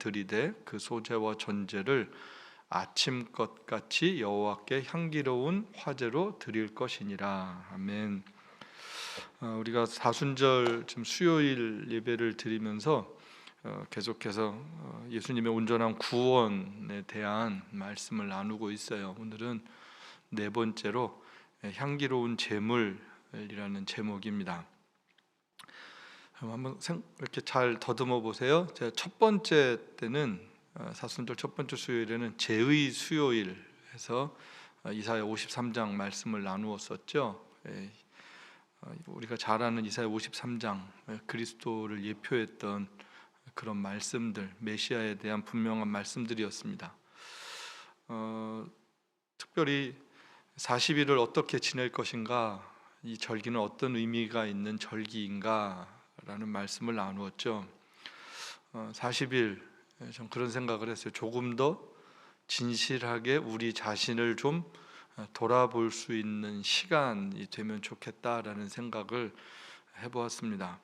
드리되 그 소재와 전제를 아침것 같이 여호와께 향기로운 화제로 드릴 것이니라. 아멘. 우리가 사순절 지금 수요일 예배를 드리면서 계속해서 예수님의 온전한 구원에 대한 말씀을 나누고 있어요. 오늘은 네 번째로 향기로운 제물이라는 제목입니다. 한번 이렇게 잘 더듬어 보세요. 제가 첫 번째 때는 사순절 첫 번째 수요일에는 제의 수요일 해서 이사야 53장 말씀을 나누었었죠. 우리가 잘 아는 이사야 53장 그리스도를 예표했던 그런 말씀들, 메시아에 대한 분명한 말씀들이었습니다. 특별히 40일을 어떻게 지낼 것인가, 이 절기는 어떤 의미가 있는 절기인가 라는 말씀을 나누었죠. 40일 좀 그런 생각을 했어요. 조금 더 진실하게 우리 자신을 좀 돌아볼 수 있는 시간이 되면 좋겠다라는 생각을 해보았습니다.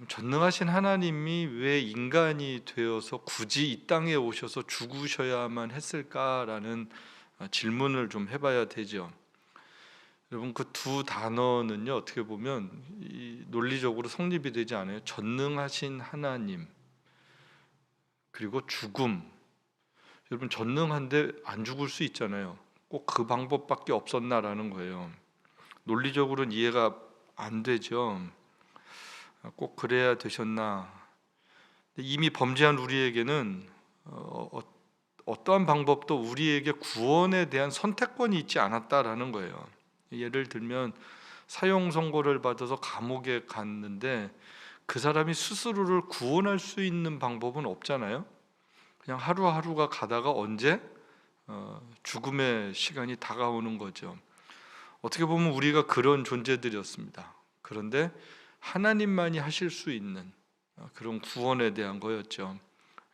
전능하신 하나님이 왜 인간이 되어서 굳이 이 땅에 오셔서 죽으셔야만 했을까라는 질문을 좀 해봐야 되죠. 여러분, 그 두 단어는요, 어떻게 보면 논리적으로 성립이 되지 않아요. 전능하신 하나님 그리고 죽음. 여러분, 전능한데 안 죽을 수 있잖아요. 꼭 그 방법밖에 없었나라는 거예요. 논리적으로는 이해가 안 되죠. 꼭 그래야 되셨나. 이미 범죄한 우리에게는 어떠한 방법도 우리에게 구원에 대한 선택권이 있지 않았다라는 거예요. 예를 들면 사형 선고를 받아서 감옥에 갔는데 그 사람이 스스로를 구원할 수 있는 방법은 없잖아요. 그냥 하루하루가 가다가 언제 죽음의 시간이 다가오는 거죠. 어떻게 보면 우리가 그런 존재들이었습니다. 그런데 하나님만이 하실 수 있는 그런 구원에 대한 거였죠.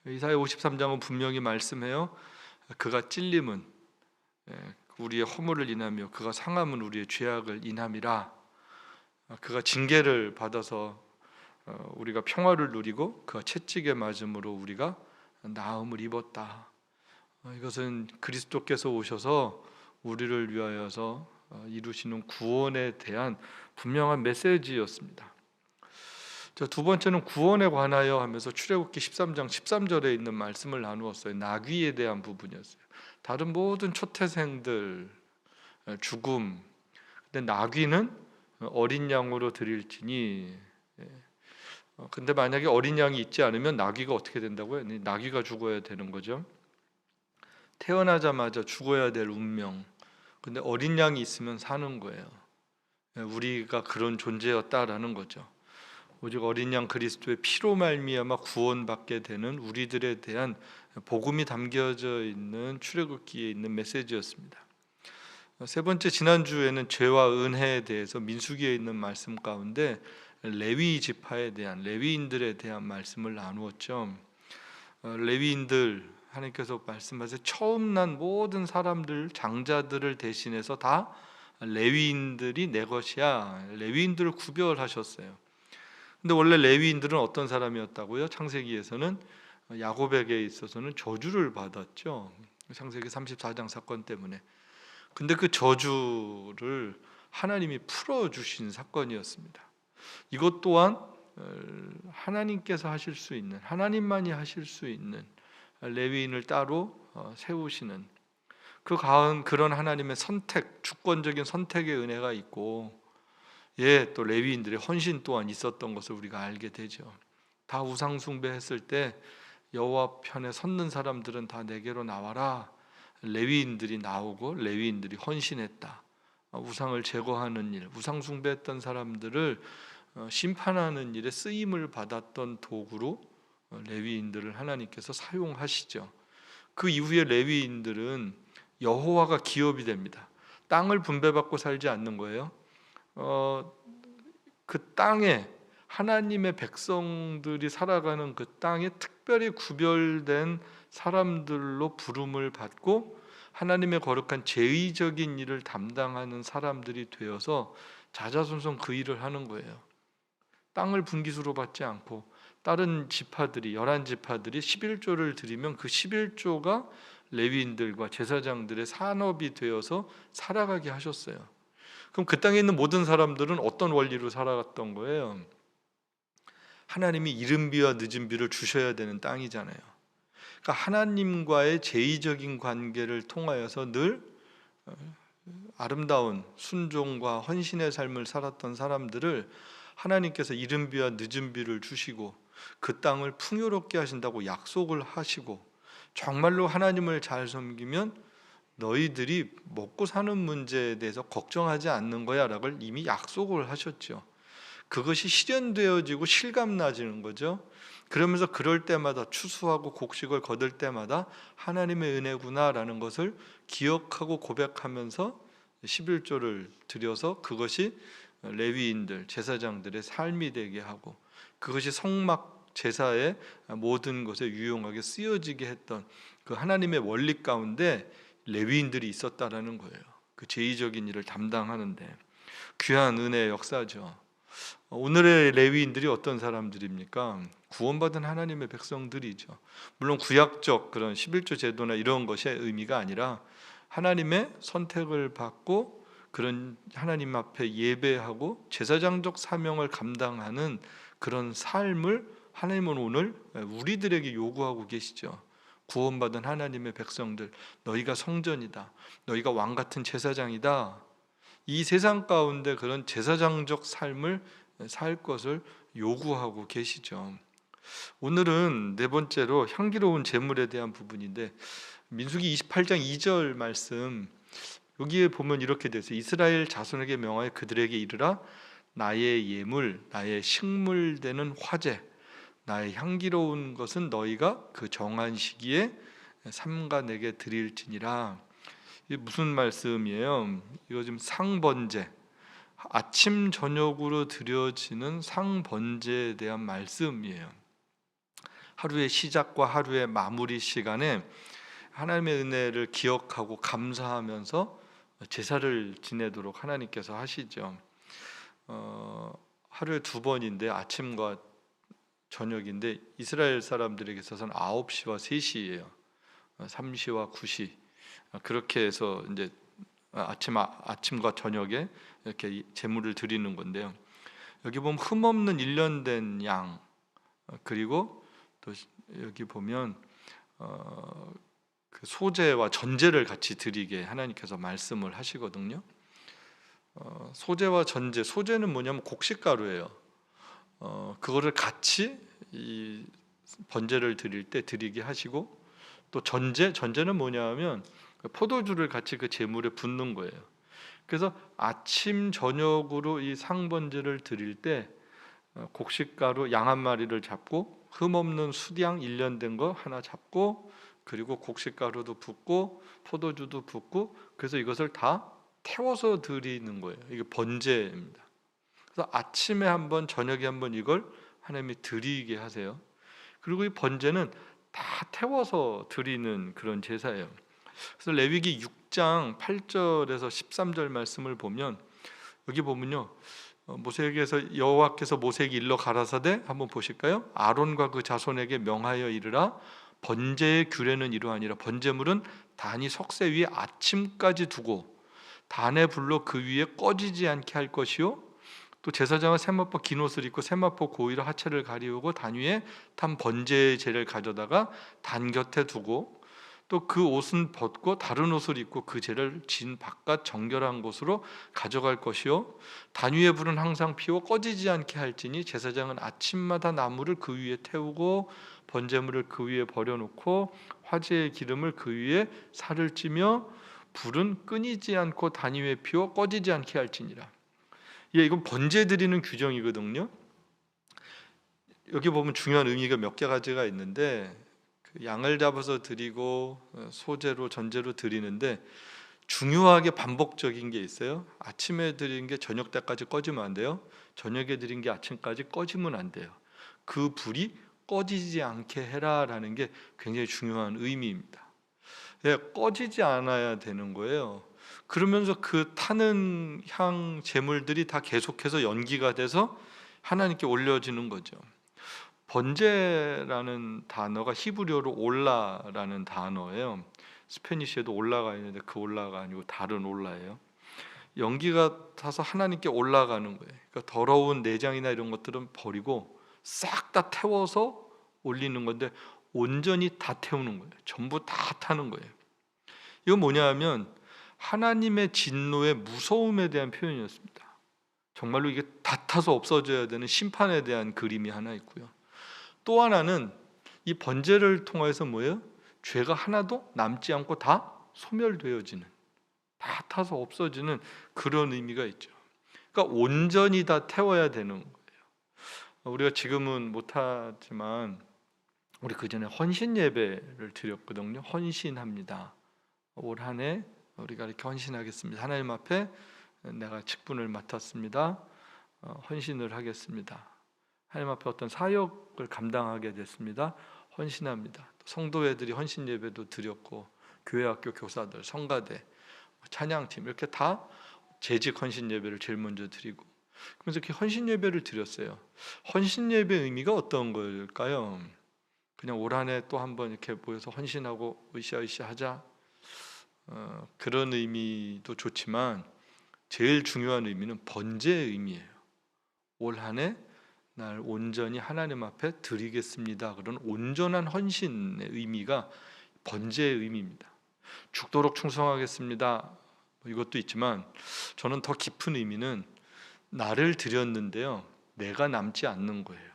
이사야 53장은 분명히 말씀해요. 그가 찔림은 우리의 허물을 인하며 그가 상함은 우리의 죄악을 인함이라. 그가 징계를 받아서 우리가 평화를 누리고 그가 채찍에 맞음으로 우리가 나음을 입었다. 이것은 그리스도께서 오셔서 우리를 위하여서 이루시는 구원에 대한 분명한 메시지였습니다. 두 번째는 구원에 관하여 하면서 출애굽기 13장 13절에 있는 말씀을 나누었어요. 나귀에 대한 부분이었어요. 다른 모든 초태생들 죽음, 근데 나귀는 어린 양으로 드릴지니. 근데 만약에 어린 양이 있지 않으면 나귀가 어떻게 된다고요? 나귀가 죽어야 되는 거죠. 태어나자마자 죽어야 될 운명. 근데 어린 양이 있으면 사는 거예요. 우리가 그런 존재였다라는 거죠. 오직 어린 양 그리스도의 피로 말미암아 구원받게 되는 우리들에 대한 복음이 담겨져 있는 출애굽기에 있는 메시지였습니다. 세 번째, 지난주에는 죄와 은혜에 대해서 민수기에 있는 말씀 가운데 레위 지파에 대한, 레위인들에 대한 말씀을 나누었죠. 레위인들, 하나님께서 말씀하세요. 처음 난 모든 사람들, 장자들을 대신해서 다 레위인들이 내 것이야. 레위인들을 구별하셨어요. 근데 원래 레위인들은 어떤 사람이었다고요? 창세기에서는 야곱에게 있어서는 저주를 받았죠. 창세기 34장 사건 때문에. 근데 그 저주를 하나님이 풀어주신 사건이었습니다. 이것 또한 하나님께서 하실 수 있는, 하나님만이 하실 수 있는 레위인을 따로 세우시는 그런 하나님의 선택, 주권적인 선택의 은혜가 있고, 또 레위인들의 헌신 또한 있었던 것을 우리가 알게 되죠. 다 우상 숭배했을 때 여호와 편에 섰는 사람들은 다 내게로 나와라. 레위인들이 나오고 레위인들이 헌신했다. 우상을 제거하는 일, 우상 숭배했던 사람들을 심판하는 일에 쓰임을 받았던 도구로 레위인들을 하나님께서 사용하시죠. 그 이후에 레위인들은 여호와가 기업이 됩니다. 땅을 분배받고 살지 않는 거예요. 그 땅에, 하나님의 백성들이 살아가는 그 땅에 특별히 구별된 사람들로 부름을 받고 하나님의 거룩한 제의적인 일을 담당하는 사람들이 되어서 자자손손 그 일을 하는 거예요. 땅을 분깃으로 받지 않고 다른 지파들이 11지파들이 11조를 드리면 그 11조가 레위인들과 제사장들의 산업이 되어서 살아가게 하셨어요. 그럼 그 땅에 있는 모든 사람들은 어떤 원리로 살아갔던 거예요? 하나님이 이른 비와 늦은 비를 주셔야 되는 땅이잖아요. 그러니까 하나님과의 제의적인 관계를 통하여서 늘 아름다운 순종과 헌신의 삶을 살았던 사람들을 하나님께서 이른 비와 늦은 비를 주시고 그 땅을 풍요롭게 하신다고 약속을 하시고, 정말로 하나님을 잘 섬기면 너희들이 먹고 사는 문제에 대해서 걱정하지 않는 거야 라고 이미 약속을 하셨죠. 그것이 실현되어지고 실감나지는 거죠. 그러면서 그럴 때마다 추수하고 곡식을 거둘 때마다 하나님의 은혜구나라는 것을 기억하고 고백하면서 11조를 드려서 그것이 레위인들, 제사장들의 삶이 되게 하고, 그것이 성막 제사의 모든 것에 유용하게 쓰여지게 했던 그 하나님의 원리 가운데 레위인들이 있었다라는 거예요. 그 제의적인 일을 담당하는데 귀한 은혜의 역사죠. 오늘의 레위인들이 어떤 사람들입니까? 구원받은 하나님의 백성들이죠. 물론 구약적 그런 11조 제도나 이런 것의 의미가 아니라 하나님의 선택을 받고 그런 하나님 앞에 예배하고 제사장적 사명을 감당하는 그런 삶을 하나님은 오늘 우리들에게 요구하고 계시죠. 구원받은 하나님의 백성들, 너희가 성전이다, 너희가 왕같은 제사장이다. 이 세상 가운데 그런 제사장적 삶을 살 것을 요구하고 계시죠. 오늘은 네 번째로 향기로운 제물에 대한 부분인데, 민수기 28장 2절 말씀, 여기에 보면 이렇게 되어 있어요. 이스라엘 자손에게 명하여 그들에게 이르라, 나의 예물, 나의 식물 되는 화제, 나의 향기로운 것은 너희가 그 정한 시기에 삼가 내게 드릴지니라. 이게 무슨 말씀이에요? 이거 지금 상번제, 아침 저녁으로 드려지는 상번제에 대한 말씀이에요. 하루의 시작과 하루의 마무리 시간에 하나님의 은혜를 기억하고 감사하면서 제사를 지내도록 하나님께서 하시죠. 하루에 두 번인데 아침과 저녁인데 이스라엘 사람들에게 있어서는 9시와 3시예요. 3시와 9시 그렇게 해서 이제 아침과 저녁에 이렇게 제물을 드리는 건데요. 여기 보면 흠없는 일년된 양, 그리고 또 여기 보면 그 소제와 전제를 같이 드리게 하나님께서 말씀을 하시거든요. 소제와 전제, 소제는 뭐냐면 곡식가루예요. 그거를 같이 이 번제를 드릴 때 드리게 하시고, 또 전제는 뭐냐면 포도주를 같이 그 제물에 붓는 거예요. 그래서 아침 저녁으로 이 상번제를 드릴 때 곡식가루 양 한 마리를 잡고 흠없는 수양 1년 된 거 하나 잡고, 그리고 곡식가루도 붓고 포도주도 붓고, 그래서 이것을 다 태워서 드리는 거예요. 이게 번제입니다. 그래서 아침에 한 번, 저녁에 한 번 이걸 하나님이 드리게 하세요. 그리고 이 번제는 다 태워서 드리는 그런 제사예요. 그래서 레위기 6장 8절에서 13절 말씀을 보면, 여기 보면요, 모세에게서 여호와께서 모세에게 일러 가라사대, 한번 보실까요? 아론과 그 자손에게 명하여 이르라, 번제의 규례는 이러하니라. 번제물은 단이 석쇠 위에 아침까지 두고 단의 불로 그 위에 꺼지지 않게 할 것이요, 또 제사장은 세마포 긴 옷을 입고 세마포 고위로 하체를 가리우고 단 위에 탄 번제의 재를 가져다가 단 곁에 두고, 또 그 옷은 벗고 다른 옷을 입고 그 재를 진 바깥 정결한 곳으로 가져갈 것이요, 단 위에 불은 항상 피워 꺼지지 않게 할지니 제사장은 아침마다 나무를 그 위에 태우고 번제물을 그 위에 버려놓고 화제의 기름을 그 위에 살을 찌며 불은 끊이지 않고 단 위에 피워 꺼지지 않게 할지니라. 예, 이건 번제 드리는 규정이거든요. 여기 보면 중요한 의미가 몇 가지가 있는데, 그 양을 잡아서 드리고 소제로 전제로 드리는데 중요하게 반복적인 게 있어요. 아침에 드린 게 저녁 때까지 꺼지면 안 돼요. 저녁에 드린 게 아침까지 꺼지면 안 돼요. 그 불이 꺼지지 않게 해라라는 게 굉장히 중요한 의미입니다. 예, 꺼지지 않아야 되는 거예요. 그러면서 그 타는 향 제물들이 다 계속해서 연기가 돼서 하나님께 올려지는 거죠. 번제라는 단어가 히브리어로 올라라는 단어예요. 스페니쉬에도 올라가 있는데 그 올라가 아니고 다른 올라예요. 연기가 타서 하나님께 올라가는 거예요. 그러니까 더러운 내장이나 이런 것들은 버리고 싹 다 태워서 올리는 건데 온전히 다 태우는 거예요. 전부 다 타는 거예요. 이건 뭐냐면 하나님의 진노의 무서움에 대한 표현이었습니다. 정말로 이게 다 타서 없어져야 되는 심판에 대한 그림이 하나 있고요. 또 하나는 이 번제를 통해서 뭐예요? 죄가 하나도 남지 않고 다 소멸되어지는, 다 타서 없어지는 그런 의미가 있죠. 그러니까 온전히 다 태워야 되는 거예요. 우리가 지금은 못하지만 우리 그 전에 헌신 예배를 드렸거든요. 헌신합니다. 올 한 해 우리가 이렇게 헌신하겠습니다. 하나님 앞에 내가 직분을 맡았습니다. 헌신을 하겠습니다. 하나님 앞에 어떤 사역을 감당하게 됐습니다. 헌신합니다. 성도회들이 헌신 예배도 드렸고 교회 학교 교사들, 성가대, 찬양팀 이렇게 다 재직 헌신 예배를 제일 먼저 드리고 그래서 이렇게 헌신 예배를 드렸어요. 헌신 예배의 의미가 어떤 걸까요? 그냥 올 한 해 또 한번 이렇게 모여서 헌신하고 으쌰으쌰 하자 그런 의미도 좋지만 제일 중요한 의미는 번제의 의미예요. 올 한 해 날 온전히 하나님 앞에 드리겠습니다. 그런 온전한 헌신의 의미가 번제의 의미입니다. 죽도록 충성하겠습니다. 이것도 있지만 저는 더 깊은 의미는 나를 드렸는데요. 내가 남지 않는 거예요.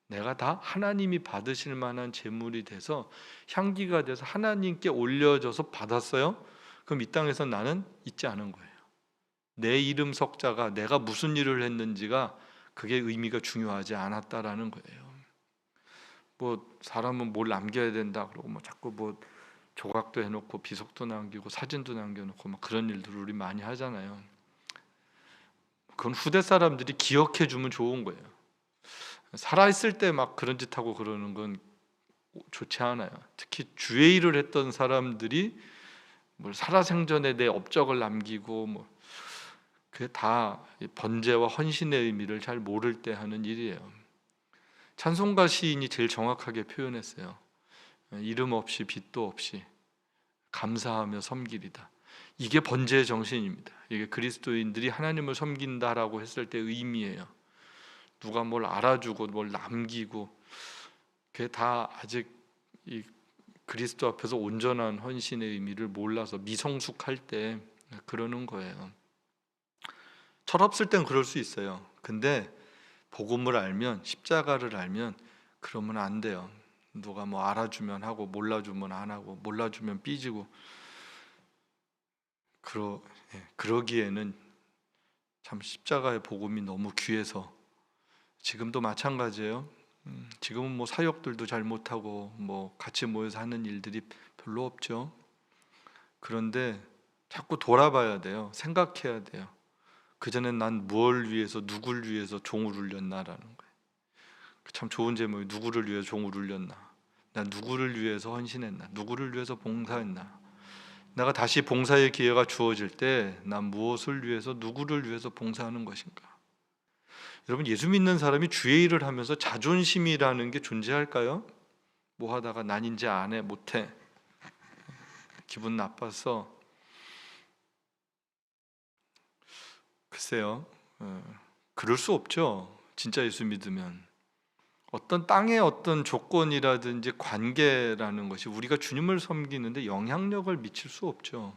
내가 다 하나님이 받으실 만한 제물이 돼서 향기가 돼서 하나님께 올려져서 받았어요. 그럼 이 땅에서 나는 있지 않은 거예요. 내 이름 석자가 내가 무슨 일을 했는지가 그게 의미가 중요하지 않았다라는 거예요. 뭐 사람은 뭘 남겨야 된다 그러고 뭐 자꾸 뭐 조각도 해놓고 비석도 남기고 사진도 남겨놓고 막 그런 일들을 우리 많이 하잖아요. 그건 후대 사람들이 기억해 주면 좋은 거예요. 살아있을 때 막 그런 짓 하고 그러는 건 좋지 않아요. 특히 주의 일을 했던 사람들이 뭘 살아생전에 내 업적을 남기고 뭐 그게 다 번제와 헌신의 의미를 잘 모를 때 하는 일이에요. 찬송가 시인이 제일 정확하게 표현했어요. 이름 없이 빛도 없이 감사하며 섬기리다. 이게 번제의 정신입니다. 이게 그리스도인들이 하나님을 섬긴다라고 했을 때 의미예요. 누가 뭘 알아주고 뭘 남기고 그게 다 아직 이 그리스도 앞에서 온전한 헌신의 의미를 몰라서 미성숙할 때 그러는 거예요. 철없을 땐 그럴 수 있어요. 근데 복음을 알면, 십자가를 알면 그러면 안 돼요. 누가 뭐 알아주면 하고 몰라주면 안 하고 몰라주면 삐지고 그러기에는 참 십자가의 복음이 너무 귀해서 지금도 마찬가지예요. 지금은 뭐 사역들도 잘 못하고 뭐 같이 모여서 하는 일들이 별로 없죠. 그런데 자꾸 돌아봐야 돼요. 생각해야 돼요. 그전엔 난 뭘 위해서 누굴 위해서 종을 울렸나라는 거예요. 참 좋은 제목이 누구를 위해서 종을 울렸나. 난 누구를 위해서 헌신했나. 누구를 위해서 봉사했나. 내가 다시 봉사의 기회가 주어질 때 난 무엇을 위해서 누구를 위해서 봉사하는 것인가. 여러분 예수 믿는 사람이 주의 일을 하면서 자존심이라는 게 존재할까요? 뭐 하다가 난 이제 안 해, 못해. 기분 나빠서 글쎄요. 그럴 수 없죠. 진짜 예수 믿으면 어떤 땅의 어떤 조건이라든지 관계라는 것이 우리가 주님을 섬기는데 영향력을 미칠 수 없죠.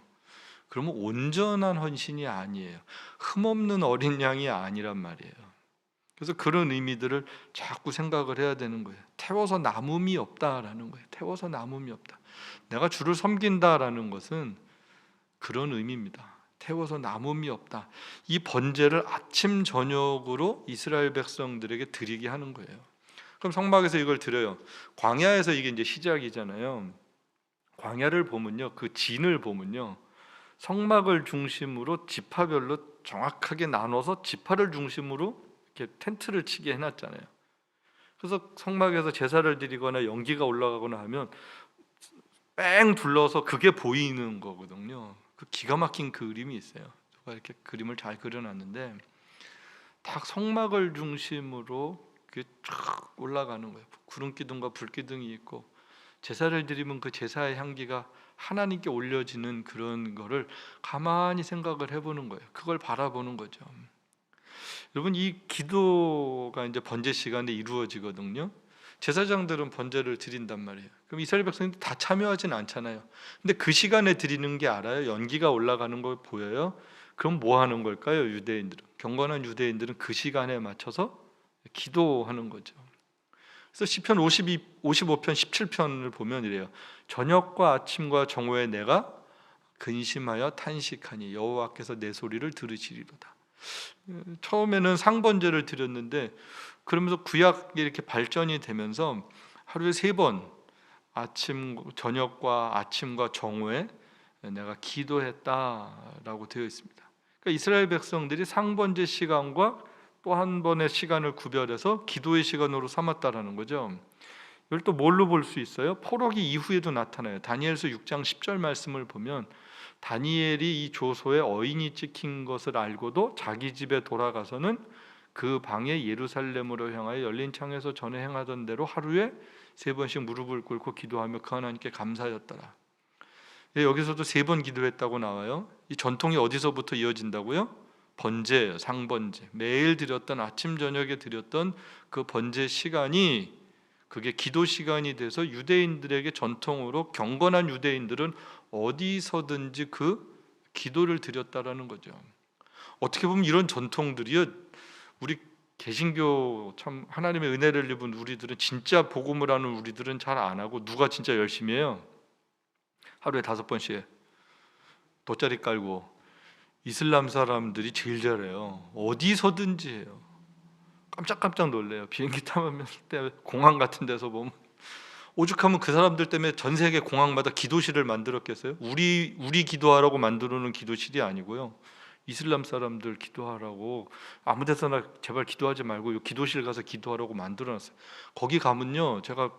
그러면 온전한 헌신이 아니에요. 흠없는 어린 양이 아니란 말이에요. 그래서 그런 의미들을 자꾸 생각을 해야 되는 거예요. 태워서 남음이 없다라는 거예요. 태워서 남음이 없다. 내가 주를 섬긴다라는 것은 그런 의미입니다. 태워서 남음이 없다. 이 번제를 아침 저녁으로 이스라엘 백성들에게 드리게 하는 거예요. 그럼 성막에서 이걸 드려요. 광야에서 이게 이제 시작이잖아요. 광야를 보면요, 그 진을 보면요, 성막을 중심으로 지파별로 정확하게 나눠서 지파를 중심으로 이렇게 텐트를 치게 해놨잖아요. 그래서 성막에서 제사를 드리거나 연기가 올라가거나 하면 뺑 둘러서 그게 보이는 거거든요. 그 기가 막힌 그림이 있어요. 누가 이렇게 그림을 잘 그려놨는데 딱 성막을 중심으로 그게 쫙 올라가는 거예요. 구름기둥과 불기둥이 있고 제사를 드리면 그 제사의 향기가 하나님께 올려지는 그런 거를 가만히 생각을 해보는 거예요. 그걸 바라보는 거죠. 여러분, 이 기도가 이제 번제 시간에 이루어지거든요. 제사장들은 번제를 드린단 말이에요. 그럼 이스라엘 백성들이 다 참여하지는 않잖아요. 근데 그 시간에 드리는 게 알아요. 연기가 올라가는 걸 보여요. 그럼 뭐 하는 걸까요? 유대인들은, 경건한 유대인들은 그 시간에 맞춰서 기도하는 거죠. 그래서 시편 55편 17편을 보면 이래요. 저녁과 아침과 정오에 내가 근심하여 탄식하니 여호와께서 내 소리를 들으시리로다. 처음에는 상번제를 드렸는데 그러면서 구약이 이렇게 발전이 되면서 하루에 3번, 저녁과 아침과 정오에 내가 기도했다라고 되어 있습니다. 그러니까 이스라엘 백성들이 상번제 시간과 또 한 번의 시간을 구별해서 기도의 시간으로 삼았다라는 거죠. 이걸 또 뭘로 볼 수 있어요? 포로기 이후에도 나타나요. 다니엘서 6장 10절 말씀을 보면 다니엘이 이 조소에 어인이 찍힌 것을 알고도 자기 집에 돌아가서는 그 방에 예루살렘으로 향하여 열린 창에서 전에 행하던 대로 하루에 3번씩 무릎을 꿇고 기도하며 그 하나님께 감사하였더라. 여기서도 3번 기도했다고 나와요. 이 전통이 어디서부터 이어진다고요? 번제, 상번제, 매일 드렸던 아침 저녁에 드렸던 그 번제 시간이 그게 기도 시간이 돼서 유대인들에게 전통으로, 경건한 유대인들은 어디서든지 그 기도를 드렸다라는 거죠. 어떻게 보면 이런 전통들이 우리 개신교, 참 하나님의 은혜를 입은 우리들은, 진짜 복음을 하는 우리들은 잘 안 하고, 누가 진짜 열심히 해요? 하루에 5번씩 돗자리 깔고. 이슬람 사람들이 제일 잘해요. 어디서든지 해요. 깜짝깜짝 놀래요. 비행기 타면 때 공항 같은 데서 보면 오죽하면 그 사람들 때문에 전 세계 공항마다 기도실을 만들었겠어요? 우리 기도하라고 만들어 놓은 기도실이 아니고요. 이슬람 사람들 기도하라고 아무 데서나 제발 기도하지 말고 기도실 가서 기도하라고 만들어 놨어요. 거기 가면요, 제가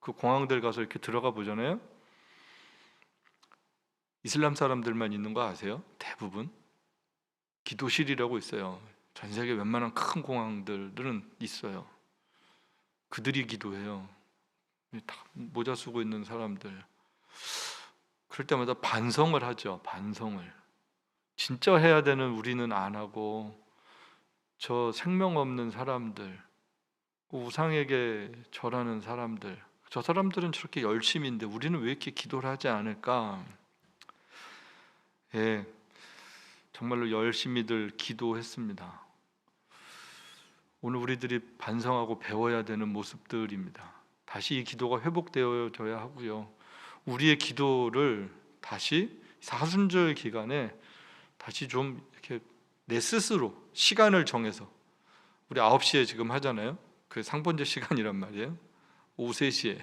그 공항들 가서 이렇게 들어가 보잖아요. 이슬람 사람들만 있는 거 아세요? 대부분 기도실이라고 있어요. 전 세계 웬만한 큰 공항들은 있어요. 그들이 기도해요. 다 모자 쓰고 있는 사람들. 그럴 때마다 반성을 하죠. 반성을. 진짜 해야 되는 우리는 안 하고, 저 생명 없는 사람들, 우상에게 절하는 사람들, 저 사람들은 저렇게 열심인데 우리는 왜 이렇게 기도를 하지 않을까? 예, 정말로 열심히들 기도했습니다. 오늘 우리들이 반성하고 배워야 되는 모습들입니다. 다시 이 기도가 회복되어져야 하고요. 우리의 기도를 다시 사순절 기간에 다시 좀 이렇게 내 스스로 시간을 정해서, 우리 9시에 지금 하잖아요. 그 상번제 시간이란 말이에요. 오후 3시에.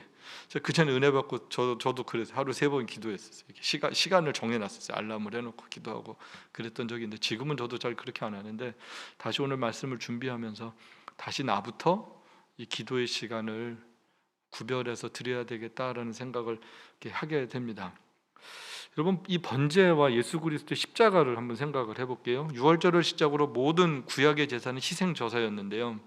제가 그 전에 은혜 받고 저도 그래서 하루 3번 기도했었어요. 시간을 정해놨었어요. 알람을 해놓고 기도하고 그랬던 적이 있는데, 지금은 저도 잘 그렇게 안 하는데, 다시 오늘 말씀을 준비하면서 다시 나부터 이 기도의 시간을 구별해서 드려야 되겠다라는 생각을 이렇게 하게 됩니다. 여러분, 이 번제와 예수 그리스도의 십자가를 한번 생각을 해볼게요. 유월절을 시작으로 모든 구약의 제사는 희생 제사였는데요.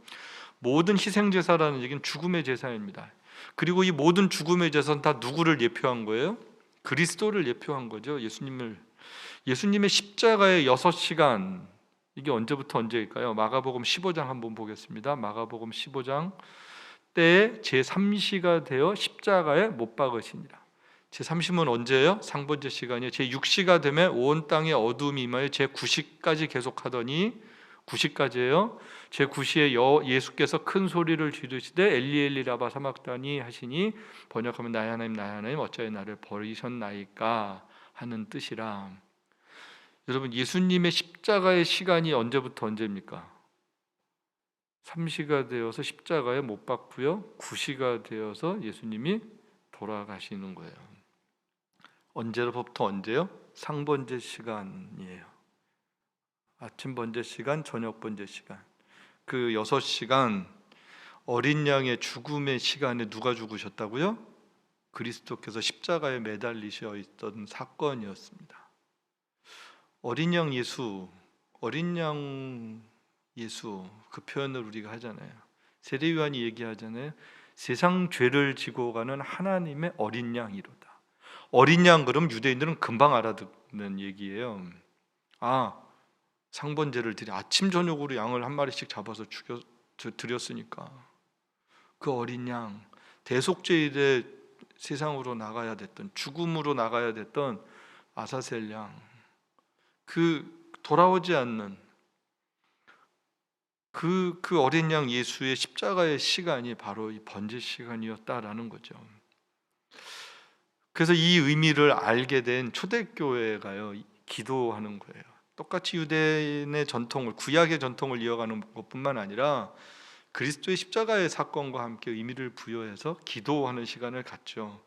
모든 희생 제사라는 얘기는 죽음의 제사입니다. 그리고 이 모든 죽음의 제사는 다 누구를 예표한 거예요? 그리스도를 예표한 거죠. 예수님의 십자가의 6시간, 이게 언제부터 언제일까요? 마가복음 15장 한번 보겠습니다. 마가복음 15장 때에 제3시가 되어 십자가에 못 박으시니라. 제3시는 언제예요? 상번제 시간이에요. 제6시가 되면 온 땅에 어둠이 임하여 제9시까지 계속하더니 9시까지예요. 제9시에 예수께서 큰 소리를 지르시되 엘리 엘리 라마 사막다니 하시니, 번역하면 나의 하나님 어찌하여 나를 버리셨나이까 하는 뜻이라. 여러분, 예수님의 십자가의 시간이 언제부터 언제입니까? 3시가 되어서 십자가에 못 박고요, 9시가 되어서 예수님이 돌아가시는 거예요. 언제로부터 언제요? 상번제 시간이에요. 아침 번제 시간, 저녁 번제 시간. 그 6시간 어린 양의 죽음의 시간에 누가 죽으셨다고요? 그리스도께서 십자가에 매달리셔 있던 사건이었습니다. 어린 양 예수, 그 표현을 우리가 하잖아요. 세례 요한이 얘기하잖아요. 세상 죄를 지고 가는 하나님의 어린 양이로다. 어린 양 그럼 유대인들은 금방 알아듣는 얘기예요. 아, 상번제를 드려 아침 저녁으로 양을 한 마리씩 잡아서 드렸으니까 그 어린 양, 대속죄일에 세상으로 나가야 됐던, 죽음으로 나가야 됐던 아사셀 양, 그 돌아오지 않는 그 어린 양 예수의 십자가의 시간이 바로 이 번제 시간이었다라는 거죠. 그래서 이 의미를 알게 된 초대교회가요, 기도하는 거예요. 똑같이 유대인의 전통을, 구약의 전통을 이어가는 것뿐만 아니라 그리스도의 십자가의 사건과 함께 의미를 부여해서 기도하는 시간을 갖죠.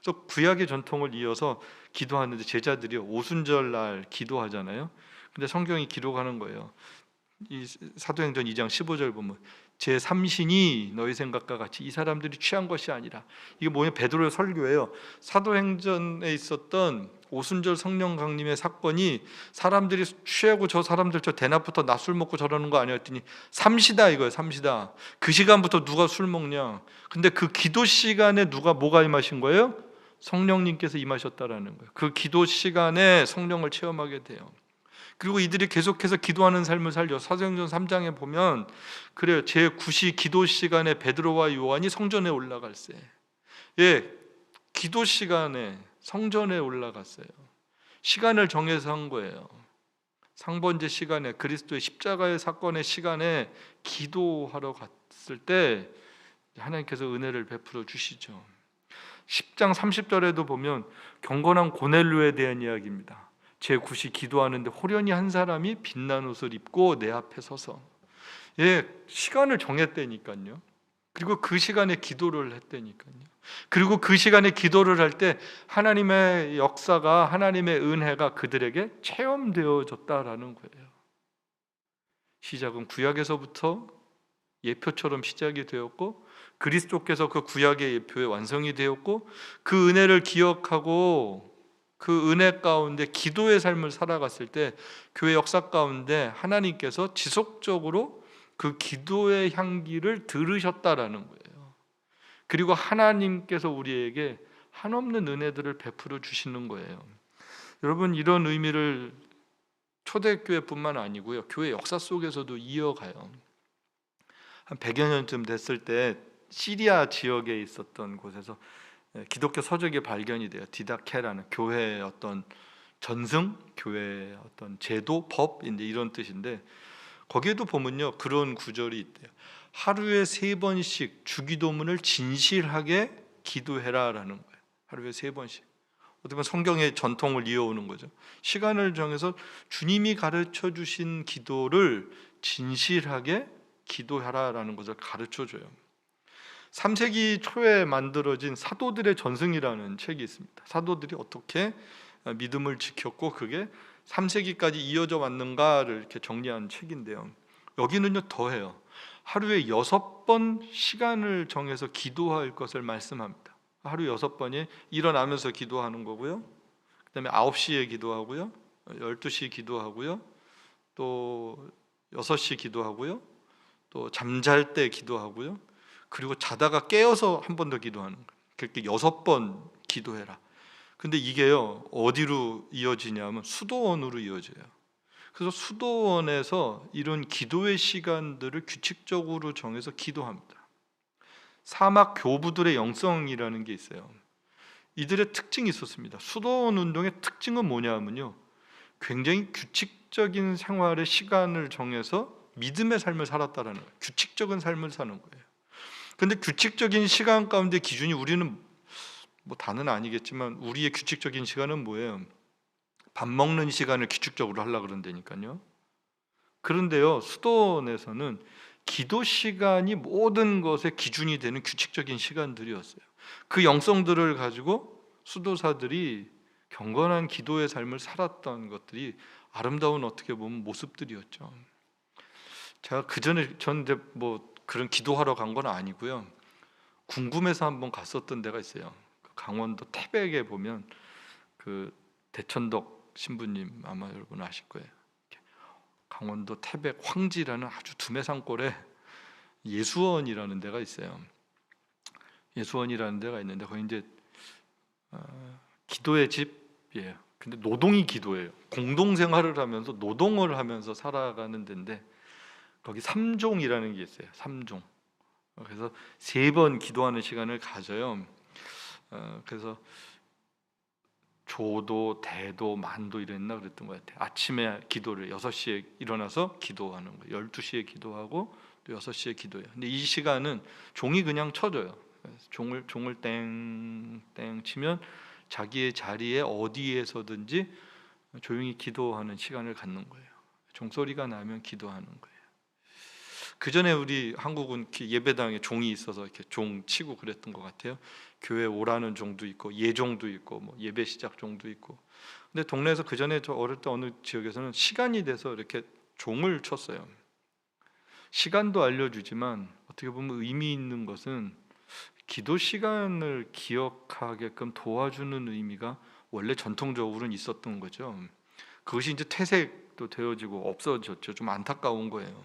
그래서 구약의 전통을 이어서 기도하는데 제자들이 오순절 날 기도하잖아요. 근데 성경이 기록하는 거예요. 이 사도행전 2장 15절 보면 제 삼신이 너희 생각과 같이 이 사람들이 취한 것이 아니라, 이게 뭐냐, 베드로의 설교예요. 사도행전에 있었던 오순절 성령 강림의 사건이 사람들이 취하고 저 사람들 저 대낮부터 낮술 먹고 저러는 거 아니었더니 삼시다 이거예요. 삼시다. 그 시간부터 누가 술 먹냐. 근데 그 기도 시간에 누가 뭐가 임하신 거예요? 성령님께서 임하셨다라는 거예요. 그 기도 시간에 성령을 체험하게 돼요. 그리고 이들이 계속해서 기도하는 삶을 살죠. 사도행전 3장에 보면 그래요. 제9시 기도 시간에 베드로와 요한이 성전에 올라갈세. 예, 기도 시간에 성전에 올라갔어요. 시간을 정해서 한 거예요. 상번제 시간에, 그리스도의 십자가의 사건의 시간에 기도하러 갔을 때 하나님께서 은혜를 베풀어 주시죠. 10장 30절에도 보면 경건한 고넬료에 대한 이야기입니다. 제9시 기도하는데 호련히 한 사람이 빛난 옷을 입고 내 앞에 서서, 예, 시간을 정했다니까요. 그리고 그 시간에 기도를 했다니까요. 그리고 그 시간에 기도를 할 때 하나님의 역사가, 하나님의 은혜가 그들에게 체험되어졌다라는 거예요. 시작은 구약에서부터 예표처럼 시작이 되었고, 그리스도께서 그 구약의 예표의 완성이 되었고, 그 은혜를 기억하고 그 은혜 가운데 기도의 삶을 살아갔을 때 교회 역사 가운데 하나님께서 지속적으로 그 기도의 향기를 들으셨다라는 거예요. 그리고 하나님께서 우리에게 한없는 은혜들을 베풀어 주시는 거예요. 여러분, 이런 의미를 초대교회뿐만 아니고요, 교회 역사 속에서도 이어가요. 한 100여 년쯤 됐을 때 시리아 지역에 있었던 곳에서 기독교 서적이 발견이 돼요. 디다케라는 교회의 어떤 전승, 교회의 어떤 제도, 법, 이제 이런 뜻인데, 거기에도 보면요, 그런 구절이 있대요. 하루에 3번씩 주기도문을 진실하게 기도해라라는 거예요. 하루에 3번씩. 어떻게 보면 성경의 전통을 이어오는 거죠. 시간을 정해서 주님이 가르쳐 주신 기도를 진실하게 기도하라라는 것을 가르쳐 줘요. 3세기 초에 만들어진 사도들의 전승이라는 책이 있습니다. 사도들이 어떻게 믿음을 지켰고 그게 3세기까지 이어져 왔는가를 이렇게 정리한 책인데요. 여기는요 더해요. 하루에 6번 시간을 정해서 기도할 것을 말씀합니다. 하루 6번이 일어나면서 기도하는 거고요. 그다음에 9시에 기도하고요. 12시 기도하고요. 또 6시 기도하고요. 또 잠잘 때 기도하고요. 그리고 자다가 깨어서 한 번 더 기도하는 거예요. 그렇게 6번 기도해라. 근데 이게요 어디로 이어지냐면 수도원으로 이어져요. 그래서 수도원에서 이런 기도의 시간들을 규칙적으로 정해서 기도합니다. 사막 교부들의 영성이라는 게 있어요. 이들의 특징이 있었습니다. 수도원 운동의 특징은 뭐냐면요, 굉장히 규칙적인 생활의 시간을 정해서 믿음의 삶을 살았다라는 거예요. 규칙적인 삶을 사는 거예요. 근데 규칙적인 시간 가운데 기준이, 우리는 뭐 다는 아니겠지만 우리의 규칙적인 시간은 뭐예요? 밥 먹는 시간을 규칙적으로 하려고 그런다니까요. 그런데요, 수도원에서는 기도 시간이 모든 것의 기준이 되는 규칙적인 시간들이었어요. 그 영성들을 가지고 수도사들이 경건한 기도의 삶을 살았던 것들이 아름다운, 어떻게 보면 모습들이었죠. 제가 그 전에 저는 뭐 그런 기도하러 간 건 아니고요, 궁금해서 한번 갔었던 데가 있어요. 강원도 태백에 보면 그 대천덕 신부님, 아마 여러분 아실 거예요. 강원도 태백 황지라는 아주 두메산골에 예수원이라는 데가 있어요. 예수원이라는 데가 있는데 거기 이제 기도의 집이에요. 근데 노동이 기도예요. 공동 생활을 하면서 노동을 하면서 살아가는 데인데 거기 삼종이라는 게 있어요. 삼종. 그래서 3번 기도하는 시간을 가져요. 그래서 조도, 대도, 만도 이랬나 그랬던 것 같아요. 아침에 기도를 6시에 일어나서 기도하는 거예요. 12시에 기도하고 또 6시에 기도해요. 근데 이 시간은 종이 그냥 쳐줘요. 종을 땡땡 치면 자기의 자리에 어디에서든지 조용히 기도하는 시간을 갖는 거예요. 종소리가 나면 기도하는 거예요. 그 전에 우리 한국은 이렇게 예배당에 종이 있어서 이렇게 종 치고 그랬던 것 같아요. 교회 오라는 종도 있고 예종도 있고 뭐 예배 시작 종도 있고. 근데 동네에서 그 전에 저 어릴 때 어느 지역에서는 시간이 돼서 이렇게 종을 쳤어요. 시간도 알려주지만 어떻게 보면 의미 있는 것은 기도 시간을 기억하게끔 도와주는 의미가 원래 전통적으로는 있었던 거죠. 그것이 이제 퇴색도 되어지고 없어졌죠. 좀 안타까운 거예요.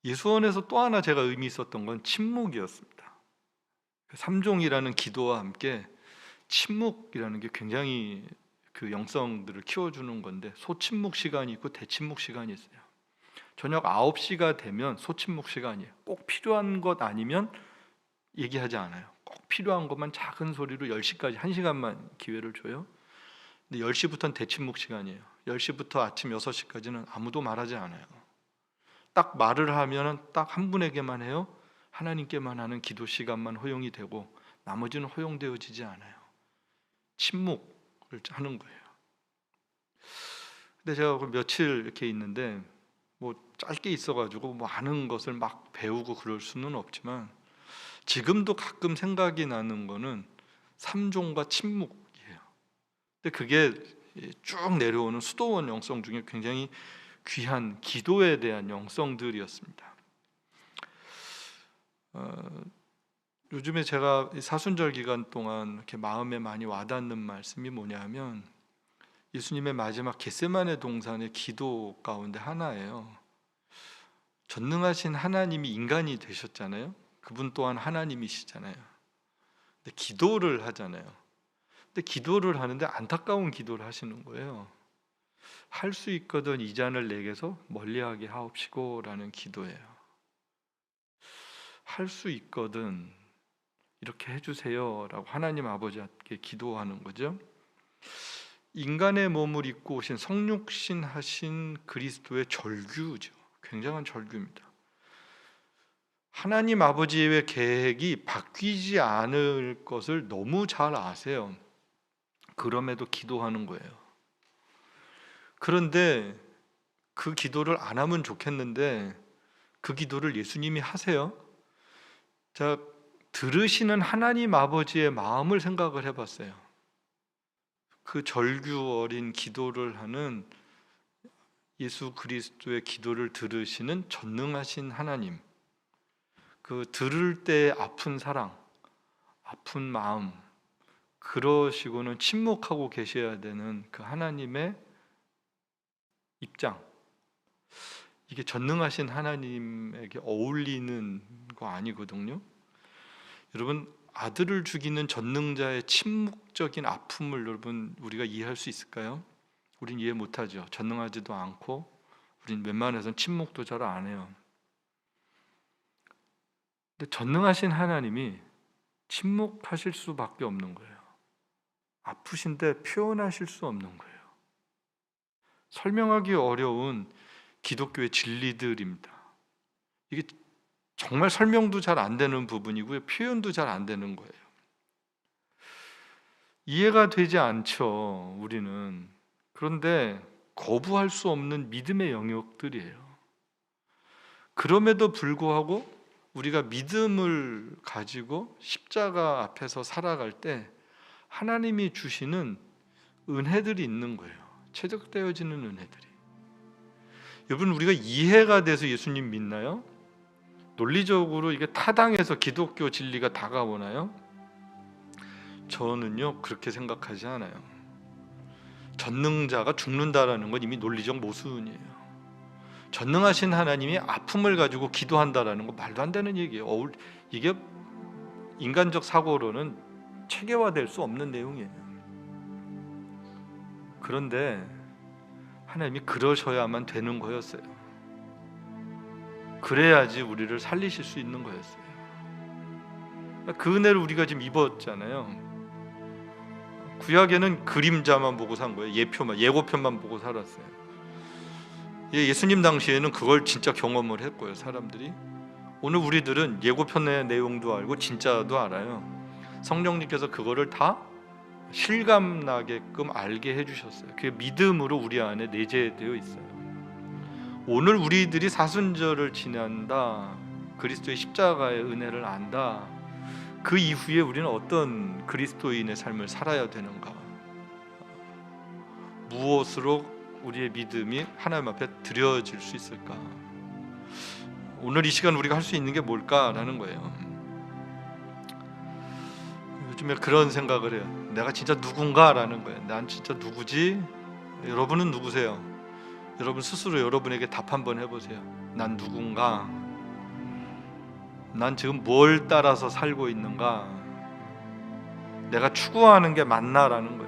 예수원에서 또 하나 제가 의미 있었던 건 침묵이었습니다. 삼종이라는 기도와 함께 침묵이라는 게 굉장히 그 영성들을 키워주는 건데 소침묵 시간이 있고 대침묵 시간이 있어요. 저녁 9시가 되면 소침묵 시간이에요. 꼭 필요한 것 아니면 얘기하지 않아요. 꼭 필요한 것만 작은 소리로 10시까지 1시간만 기회를 줘요. 근데 10시부터는 대침묵 시간이에요. 10시부터 아침 6시까지는 아무도 말하지 않아요. 딱 말을 하면 딱 한 분에게만 해요. 하나님께만 하는 기도 시간만 허용이 되고 나머지는 허용되어지지 않아요. 침묵을 하는 거예요. 근데 제가 며칠 이렇게 있는데 뭐 짧게 있어가지고 뭐 아는 것을 막 배우고 그럴 수는 없지만 지금도 가끔 생각이 나는 거는 삼종과 침묵이에요. 근데 그게 쭉 내려오는 수도원 영성 중에 굉장히 귀한 기도에 대한 영성들이었습니다. 요즘에 제가 사순절 기간 동안 이렇게 마음에 많이 와닿는 말씀이 뭐냐면 예수님의 마지막 겟세마네 동산의 기도 가운데 하나예요. 전능하신 하나님이 인간이 되셨잖아요. 그분 또한 하나님이시잖아요. 근데 기도를 하잖아요. 근데 기도를 하는데 안타까운 기도를 하시는 거예요. 할 수 있거든 이 잔을 내게서 멀리하게 하옵시고라는 기도예요. 할 수 있거든 이렇게 해주세요라고 하나님 아버지께 기도하는 거죠. 인간의 몸을 입고 오신 성육신 하신 그리스도의 절규죠. 굉장한 절규입니다. 하나님 아버지의 계획이 바뀌지 않을 것을 너무 잘 아세요. 그럼에도 기도하는 거예요. 그런데 그 기도를 안 하면 좋겠는데 그 기도를 예수님이 하세요. 자, 들으시는 하나님 아버지의 마음을 생각을 해봤어요. 그 절규 어린 기도를 하는 예수 그리스도의 기도를 들으시는 전능하신 하나님, 그 들을 때 아픈 사랑, 아픈 마음, 그러시고는 침묵하고 계셔야 되는 그 하나님의 입장, 이게 전능하신 하나님에게 어울리는 거 아니거든요. 여러분, 아들을 죽이는 전능자의 침묵적인 아픔을 여러분 우리가 이해할 수 있을까요? 우린 이해 못하죠. 전능하지도 않고 우린 웬만해서는 침묵도 잘 안 해요. 근데 전능하신 하나님이 침묵하실 수밖에 없는 거예요. 아프신데 표현하실 수 없는 거예요. 설명하기 어려운 기독교의 진리들입니다. 이게 정말 설명도 잘 안 되는 부분이고요. 표현도 잘 안 되는 거예요. 이해가 되지 않죠, 우리는. 그런데 거부할 수 없는 믿음의 영역들이에요. 그럼에도 불구하고 우리가 믿음을 가지고 십자가 앞에서 살아갈 때 하나님이 주시는 은혜들이 있는 거예요. 최적되어지는 은혜들이. 여러분, 우리가 이해가 돼서 예수님 믿나요? 논리적으로 이게 타당해서 기독교 진리가 다가오나요? 저는요 그렇게 생각하지 않아요. 전능자가 죽는다라는 건 이미 논리적 모순이에요. 전능하신 하나님이 아픔을 가지고 기도한다라는 거 말도 안 되는 얘기예요. 이게 인간적 사고로는 체계화될 수 없는 내용이에요. 그런데 하나님이 그러셔야만 되는 거였어요. 그래야지 우리를 살리실 수 있는 거였어요. 그 은혜를 우리가 지금 입었잖아요. 구약에는 그림자만 보고 산 거예요. 예고편만 보고 살았어요. 예수님 당시에는 그걸 진짜 경험을 했고요, 사람들이. 오늘 우리들은 예고편의 내용도 알고 진짜도 알아요. 성령님께서 그거를 다 실감나게끔 알게 해주셨어요. 그게 믿음으로 우리 안에 내재되어 있어요. 오늘 우리들이 사순절을 지낸다, 그리스도의 십자가의 은혜를 안다, 그 이후에 우리는 어떤 그리스도인의 삶을 살아야 되는가, 무엇으로 우리의 믿음이 하나님 앞에 드려질 수 있을까? 오늘 이 시간 우리가 할 수 있는 게 뭘까라는 거예요. 요즘에 그런 생각을 해요. 내가 진짜 누군가라는 거예요. 난 진짜 누구지? 여러분은 누구세요? 여러분 스스로 여러분에게 답 한번 해보세요. 난 누군가? 난 지금 뭘 따라서 살고 있는가? 내가 추구하는 게 맞나라는 거예요.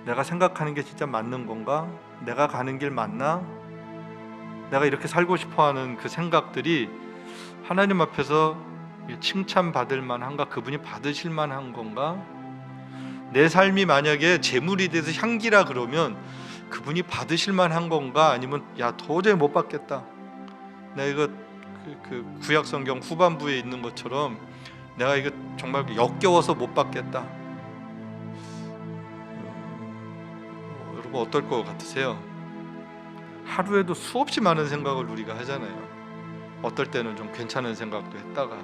내가 생각하는 게 진짜 맞는 건가? 내가 가는 길 맞나? 내가 이렇게 살고 싶어하는 그 생각들이 하나님 앞에서 칭찬받을 만한가? 그분이 받으실 만한 건가? 내 삶이 만약에 재물이 돼서 향기라 그러면 그분이 받으실 만한 건가? 아니면 야 도저히 못 받겠다, 내가 이거 그 구약 성경 후반부에 있는 것처럼 내가 이거 정말 역겨워서 못 받겠다, 여러분 어떨 것 같으세요? 하루에도 수없이 많은 생각을 우리가 하잖아요. 어떨 때는 좀 괜찮은 생각도 했다가,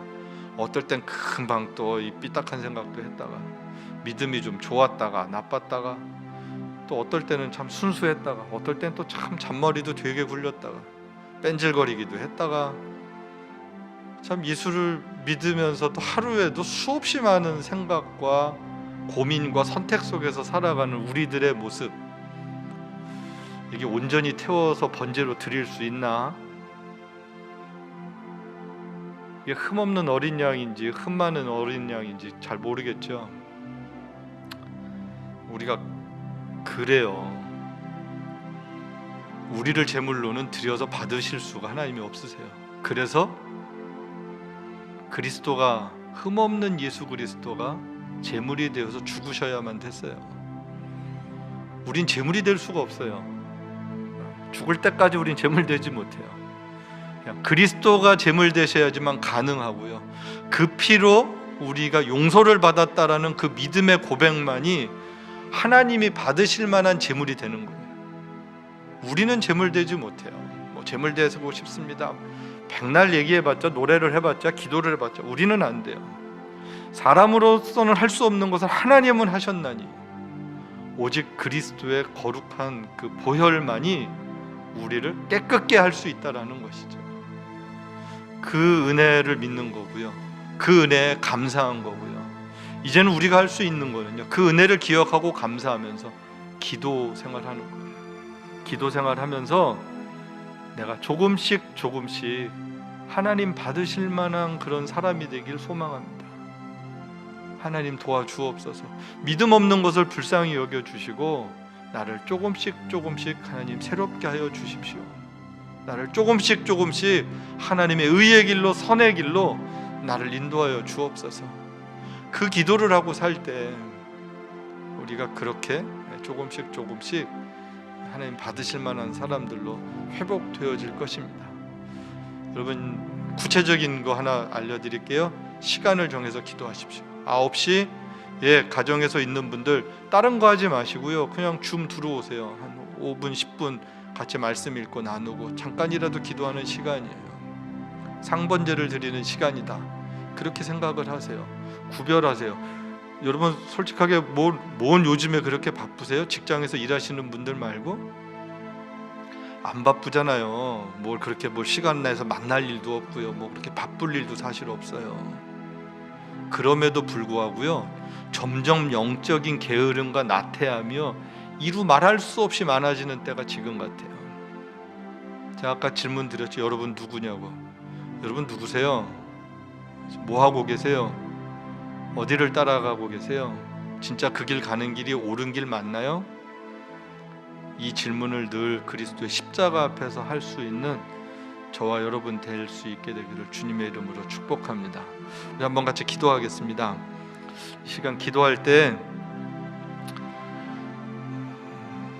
어떨 땐 금방 또 이 삐딱한 생각도 했다가, 믿음이 좀 좋았다가 나빴다가, 또 어떨 때는 참 순수했다가, 어떨 땐 또 참 잔머리도 되게 굴렸다가, 뺀질거리기도 했다가, 참 예수를 믿으면서도 하루에도 수없이 많은 생각과 고민과 선택 속에서 살아가는 우리들의 모습, 이게 온전히 태워서 번제로 드릴 수 있나? 이게 흠없는 어린 양인지 흠 많은 어린 양인지 잘 모르겠죠. 우리가 그래요. 우리를 제물로는 드려서 받으실 수가 하나님이 없으세요. 그래서 그리스도가, 흠없는 예수 그리스도가 제물이 되어서 죽으셔야만 됐어요. 우린 제물이 될 수가 없어요. 죽을 때까지 우린 제물 되지 못해요. 그냥 그리스도가 제물 되셔야지만 가능하고요. 그 피로 우리가 용서를 받았다라는 그 믿음의 고백만이 하나님이 받으실 만한 제물이 되는 거예요. 우리는 제물 되지 못해요. 뭐 제물 되고 싶습니다, 백날 얘기해봤자, 노래를 해봤자, 기도를 해봤자 우리는 안 돼요. 사람으로서는 할 수 없는 것을 하나님은 하셨나니 오직 그리스도의 거룩한 그 보혈만이 우리를 깨끗게 할 수 있다라는 것이죠. 그 은혜를 믿는 거고요. 그 은혜에 감사한 거고요. 이제는 우리가 할 수 있는 거는요, 그 은혜를 기억하고 감사하면서 기도 생활하는 거예요. 기도 생활하면서 내가 조금씩 하나님 받으실 만한 그런 사람이 되길 소망합니다. 하나님 도와주옵소서. 믿음 없는 것을 불쌍히 여겨주시고 나를 조금씩 하나님 새롭게 하여 주십시오. 나를 조금씩 하나님의 의의 길로, 선의 길로 나를 인도하여 주옵소서. 그 기도를 하고 살 때 우리가 그렇게 조금씩 하나님 받으실 만한 사람들로 회복되어질 것입니다. 여러분 구체적인 거 하나 알려드릴게요. 시간을 정해서 기도하십시오. 9시 가정에서 있는 분들 다른 거 하지 마시고요, 그냥 줌 들어오세요. 한 5분 10분 같이 말씀 읽고 나누고 잠깐이라도 기도하는 시간이에요. 상번제를 드리는 시간이다, 그렇게 생각을 하세요. 구별하세요. 여러분 솔직하게 뭔 요즘에 그렇게 바쁘세요? 직장에서 일하시는 분들 말고 안 바쁘잖아요. 뭘 그렇게 시간 내서 만날 일도 없고요, 뭐 그렇게 바쁠 일도 사실 없어요. 그럼에도 불구하고요, 점점 영적인 게으름과 나태함이요 이루 말할 수 없이 많아지는 때가 지금 같아요. 제가 아까 질문 드렸죠. 여러분 누구냐고. 여러분 누구세요? 뭐 하고 계세요? 어디를 따라가고 계세요? 진짜 그 길 가는 길이 옳은 길 맞나요? 이 질문을 늘 그리스도의 십자가 앞에서 할 수 있는 저와 여러분 될 수 있게 되기를 주님의 이름으로 축복합니다. 우리 한번 같이 기도하겠습니다. 이 시간 기도할 때